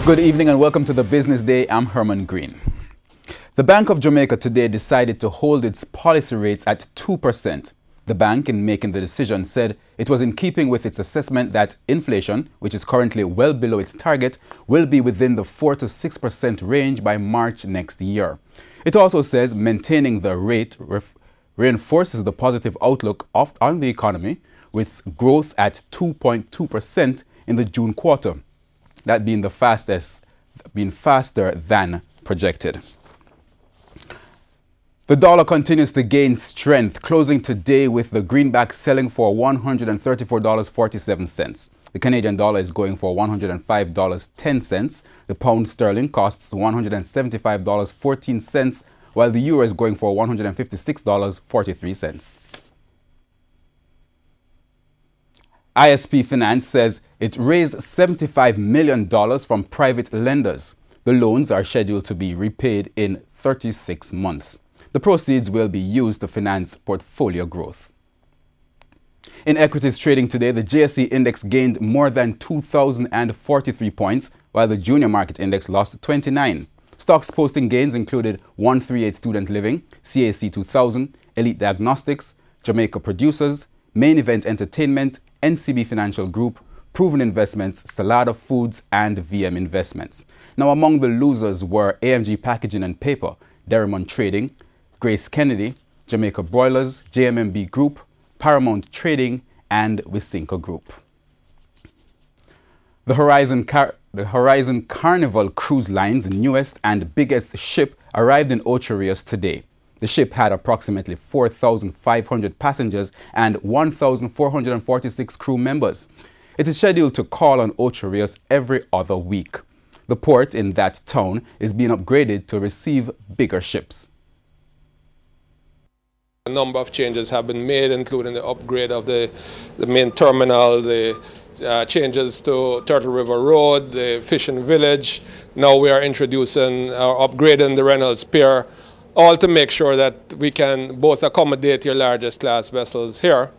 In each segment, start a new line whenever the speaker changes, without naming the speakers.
Good evening and welcome to the Business Day. I'm Herman Green. The Bank of Jamaica today decided to hold its policy rates at 2%. The bank, in making the decision, said it was in keeping with its assessment that inflation, which is currently well below its target, will be within the 4 to 6% range by March next year. It also says maintaining the rate reinforces the positive outlook on the economy, with growth at 2.2% in the June quarter, that being faster than projected. The dollar continues to gain strength, closing today with the greenback selling for $134.47. The Canadian dollar is going for $105.10. The pound sterling costs $175.14, while the euro is going for $156.43. ISP Finance says it raised $75 million from private lenders. The loans are scheduled to be repaid in 36 months. The proceeds will be used to finance portfolio growth. In equities trading today, the JSE index gained more than 2,043 points, while the junior market index lost 29. Stocks posting gains included 138 Student Living, CAC 2000, Elite Diagnostics, Jamaica Producers, Main Event Entertainment, NCB Financial Group, Proven Investments, Salada Foods, and VM Investments. Now, among the losers were AMG Packaging and Paper, Derrimont Trading, Grace Kennedy, Jamaica Broilers, JMMB Group, Paramount Trading, and Wisynco Group. The Horizon Carnival Cruise Line's newest and biggest ship arrived in Ocho Rios today. The ship had approximately 4,500 passengers and 1,446 crew members. It is scheduled to call on Ocho Rios every other week. The port in that town is being upgraded to receive bigger ships.
A number of changes have been made, including the upgrade of the main terminal, the changes to Turtle River Road, the fishing village. Now we are introducing or upgrading the Reynolds Pier, all to make sure that we can both accommodate your largest class vessels here,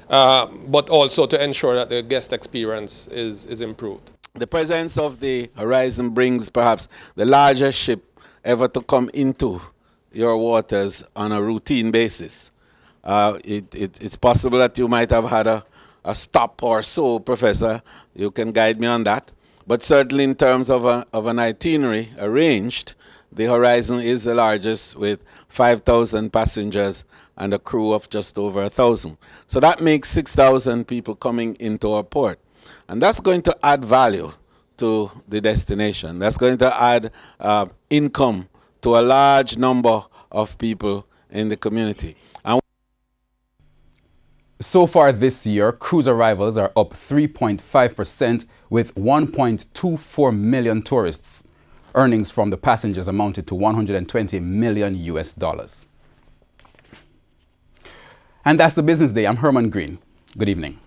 but also to ensure that the guest experience is improved.
The presence of the Horizon brings perhaps the largest ship ever to come into your waters on a routine basis. It's possible that you might have had a stop or so, Professor. You can guide me on that. But certainly in terms of an itinerary arranged, the Horizon is the largest, with 5,000 passengers and a crew of just over 1,000. So that makes 6,000 people coming into our port. And that's going to add value to the destination. That's going to add income to a large number of people in the community. And
so far this year, cruise arrivals are up 3.5% with 1.24 million tourists. Earnings from the passengers amounted to $120 million US. And that's the Business Day. I'm Herman Green. Good evening.